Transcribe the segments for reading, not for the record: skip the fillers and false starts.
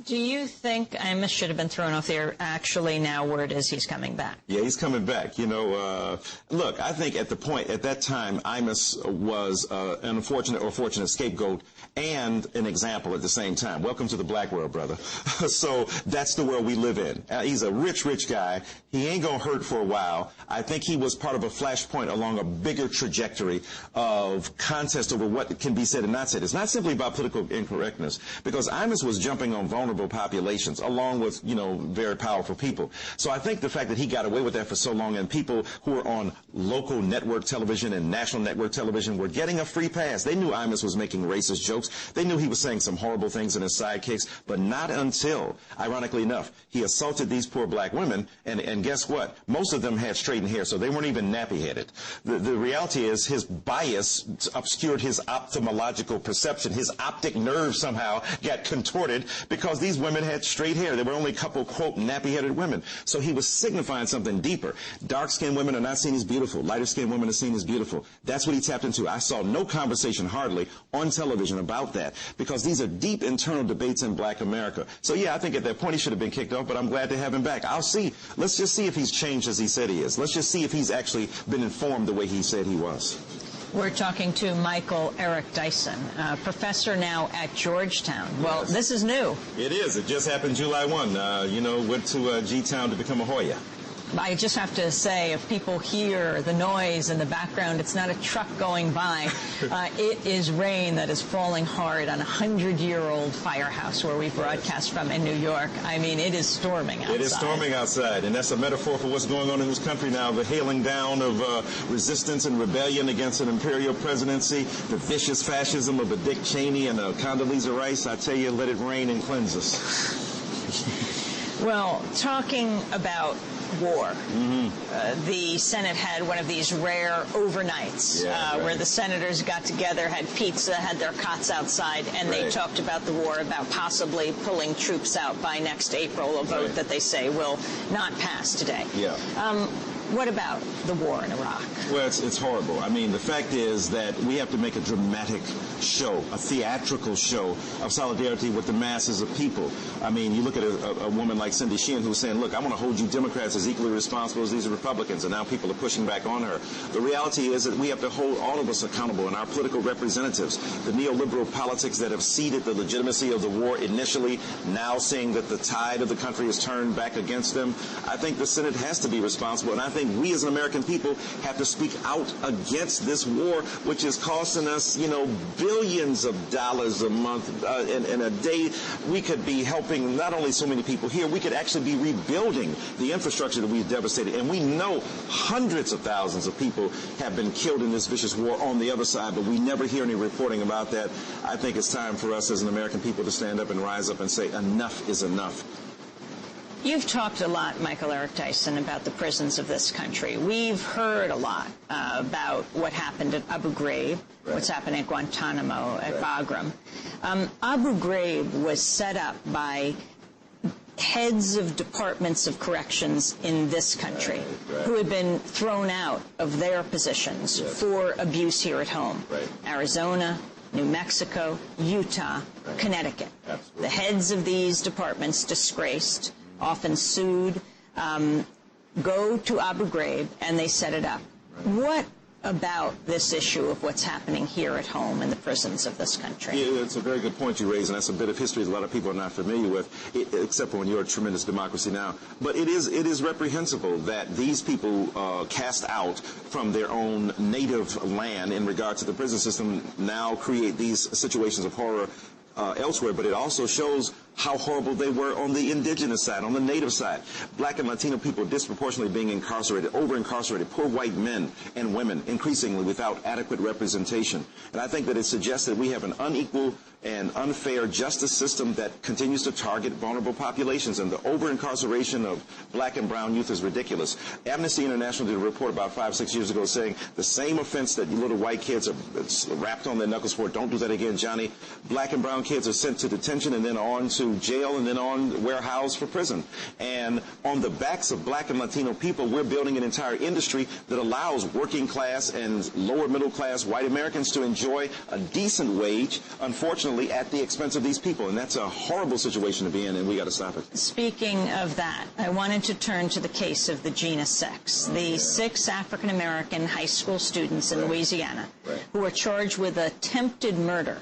Do you think Imus should have been thrown off the air? Actually, now word is he's coming back. Yeah, he's coming back. You know, look, I think at that time, Imus was an unfortunate or fortunate scapegoat and an example at the same time. Welcome to the black world, brother. So that's the world we live in. He's a rich guy. He ain't gonna hurt for a while. I think he was part of a flashpoint along a bigger trajectory of contest over what can be said and not said. It's not simply about political incorrectness, because Imus was jumping on vulnerable populations along with, you know, very powerful people. So I think the fact that he got away with that for so long, and people who were on local network television and national network television were getting a free pass. They knew Imus was making racist jokes. They knew he was saying some horrible things in his sidekicks, but not until, ironically enough, he assaulted these poor black women, and guess what? Most of them had straightened hair, so they weren't even nappy-headed. The reality is his bias obscured his ophthalmological perception. His optic nerve somehow got contorted because these women had straight hair. There were only a couple, quote, nappy-headed women. So he was signifying something deeper. Dark-skinned women are not seen as beautiful. Lighter-skinned women are seen as beautiful. That's what he tapped into. I saw no conversation, hardly, on television about that, because these are deep internal debates in black America. So yeah, I think at that point he should have been kicked off, but I'm glad to have him back. I'll see. Let's just see if he's changed as he said he is. Let's just see if he's actually been informed the way he said he was. We're talking to Michael Eric Dyson, professor now at Georgetown. Well, yes. This is new. It is. It just happened July 1. You know, went to Georgetown to become a Hoya. I just have to say, if people hear the noise in the background, it's not a truck going by. It is rain that is falling hard on a 100-year-old firehouse where we broadcast from in New York. I mean, it is storming outside. It is storming outside, and that's a metaphor for what's going on in this country now, the hailing down of resistance and rebellion against an imperial presidency, the vicious fascism of a Dick Cheney and a Condoleezza Rice. I tell you, let it rain and cleanse us. Well, talking about war. The Senate had one of these rare overnights where the senators got together, had pizza, had their cots outside, and they talked about the war, about possibly pulling troops out by next April, a vote that they say will not pass today. What about the war in Iraq? Well, it's horrible. I mean, the fact is that we have to make a dramatic show, a theatrical show of solidarity with the masses of people. I mean, you look at a woman like Cindy Sheehan who's saying, look, I want to hold you Democrats as equally responsible as these Republicans, and now people are pushing back on her. The reality is that we have to hold all of us accountable, and our political representatives, the neoliberal politics that have ceded the legitimacy of the war initially, now seeing that the tide of the country is turned back against them. I think the Senate has to be responsible, and I think we as an American people have to speak out against this war, which is costing us, you know, billions of dollars a month. In a day, we could be helping not only so many people here, we could actually be rebuilding the infrastructure that we've devastated. And we know hundreds of thousands of people have been killed in this vicious war on the other side, but we never hear any reporting about that. I think it's time for us as an American people to stand up and rise up and say enough is enough. You've talked a lot, Michael Eric Dyson, about the prisons of this country. We've heard a lot about what happened at Abu Ghraib, what's happening at Guantanamo, at Bagram. Abu Ghraib was set up by heads of departments of corrections in this country who had been thrown out of their positions for abuse here at home. Arizona, New Mexico, Utah, Connecticut. The heads of these departments, disgraced, often sued, go to Abu Ghraib, and they set it up. What about this issue of what's happening here at home in the prisons of this country? Yeah, it's a very good point you raise, and that's a bit of history that a lot of people are not familiar with, except for when you're a tremendous democracy now. But it is reprehensible that these people cast out from their own native land in regard to the prison system now create these situations of horror elsewhere, but it also shows how horrible they were on the indigenous side, on the native side. Black and Latino people disproportionately being incarcerated, over-incarcerated, poor white men and women increasingly without adequate representation. And I think that it suggests that we have an unequal and unfair justice system that continues to target vulnerable populations, and the over-incarceration of black and brown youth is ridiculous. Amnesty International did a report about 5-6 years ago saying the same offense that little white kids are rapped on their knuckles for, don't do that again, Johnny. Black and brown kids are sent to detention and then on to to jail and then on warehouse for prison. And on the backs of black and Latino people, we're building an entire industry that allows working class and lower middle class white Americans to enjoy a decent wage, unfortunately, at the expense of these people. And that's a horrible situation to be in, and we got to stop it. Speaking of that, I wanted to turn to the case of the Jena Six, the 6 African-American high school students in Louisiana who were charged with attempted murder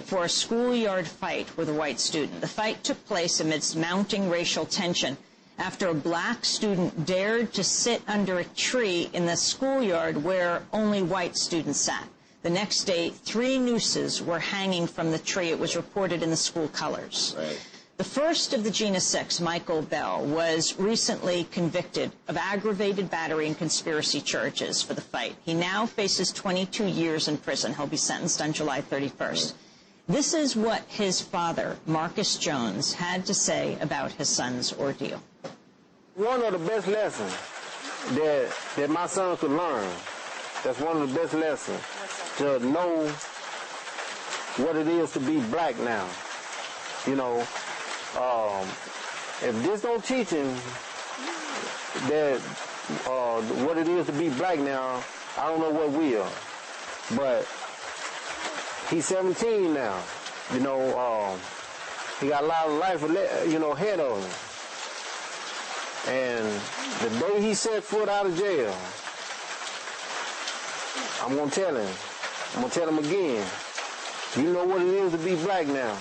for a schoolyard fight with a white student. The fight took place amidst mounting racial tension after a black student dared to sit under a tree in the schoolyard where only white students sat. The next day, 3 nooses were hanging from the tree. It was reported in the school colors. The first of the Jena Six, Michael Bell, was recently convicted of aggravated battery and conspiracy charges for the fight. He now faces 22 years in prison. He'll be sentenced on July 31st. This is what his father, Marcus Jones, had to say about his son's ordeal. One of the best lessons that my son could learn, that's one of the best lessons, to know what it is to be black now. You know, if this don't teach him that what it is to be black now, I don't know what will. But he's 17 now. You know, he got a lot of life, you know, ahead of him. And the day he set foot out of jail, I'm gonna tell him. I'm gonna tell him again. You know what it is to be black now.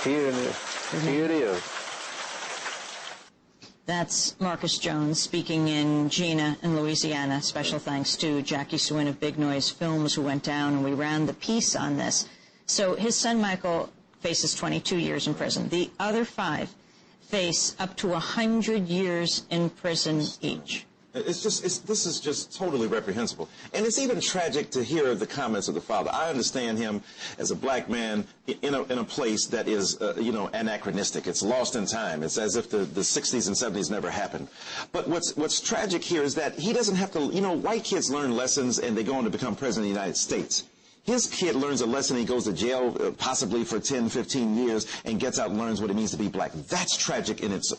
Here it is. Here it is. That's Marcus Jones speaking in Jena in Louisiana. Special thanks to Jackie Swin of Big Noise Films, who went down, and we ran the piece on this. So his son Michael faces 22 years in prison. The other 5 face up to 100 years in prison each. This is just totally reprehensible. And it's even tragic to hear the comments of the father. I understand him as a black man in a place that is, you know, anachronistic. It's lost in time. It's as if the 60s and 70s never happened. But what's tragic here is that he doesn't have to, you know, white kids learn lessons and they go on to become president of the United States. His kid learns a lesson, he goes to jail possibly for 10, 15 years and gets out and learns what it means to be black. That's tragic in its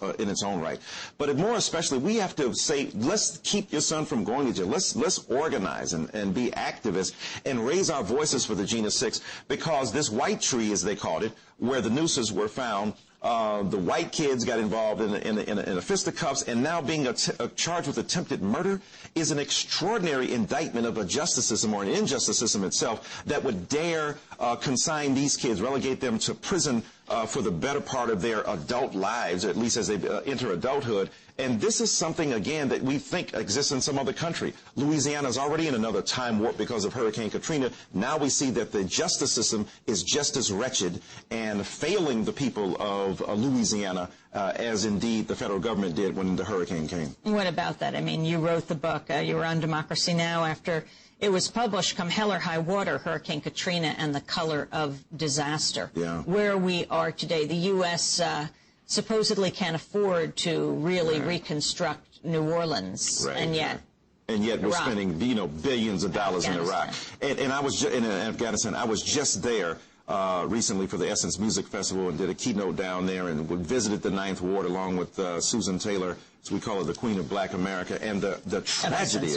own right. But more especially, we have to say, let's keep your son from going to jail. Let's organize and be activists and raise our voices for the Jena Six, because this white tree, as they called it, where the nooses were found, the white kids got involved in a fisticuffs, and now being charged with attempted murder is an extraordinary indictment of a justice system, or an injustice system itself, that would dare consign these kids, relegate them to prison for the better part of their adult lives, or at least as they enter adulthood. And this is something, again, that we think exists in some other country. Louisiana is already in another time warp because of Hurricane Katrina. Now we see that the justice system is just as wretched and failing the people of Louisiana as indeed the federal government did when the hurricane came. What about that? I mean, you wrote the book. You were on Democracy Now! After it was published, Come Hell or High Water, Hurricane Katrina and the Color of Disaster. Yeah. Where we are today. The U.S. Supposedly can't afford to really reconstruct New Orleans, and yet we're spending, you know, billions of dollars in Iraq. And I was in Afghanistan. I was just there recently for the Essence Music Festival and did a keynote down there, and visited the 9th Ward along with Susan Taylor, as we call her, the Queen of Black America. And the tragedy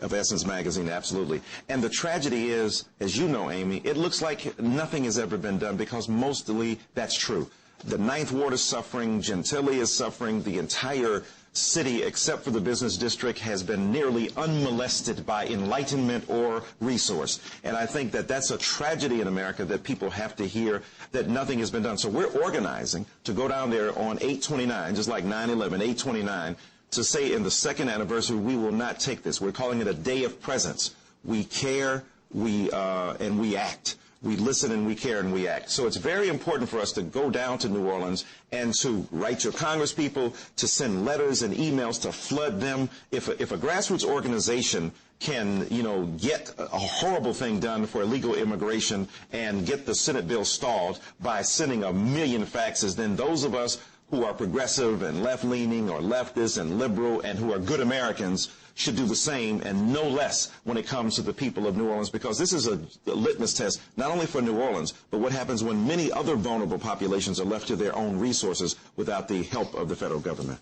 of Essence Magazine, absolutely. And the tragedy is, as you know, Amy, it looks like nothing has ever been done, because mostly that's true. The 9th Ward is suffering, Gentilly is suffering, the entire city, except for the business district, has been nearly unmolested by enlightenment or resource. And I think that that's a tragedy in America, that people have to hear that nothing has been done. So we're organizing to go down there on 8/29, just like 9/11, 8/29, to say in the 2nd anniversary, we will not take this. We're calling it a day of presence. We care, and we act. We listen and we care and we act. So it's very important for us to go down to New Orleans and to write your congresspeople, to send letters and emails, to flood them. If a grassroots organization can, you know, get a horrible thing done for illegal immigration and get the Senate bill stalled by sending 1 million faxes, then those of us who are progressive and left-leaning or leftist and liberal and who are good Americans should do the same and no less when it comes to the people of New Orleans, because this is a litmus test not only for New Orleans, but what happens when many other vulnerable populations are left to their own resources without the help of the federal government.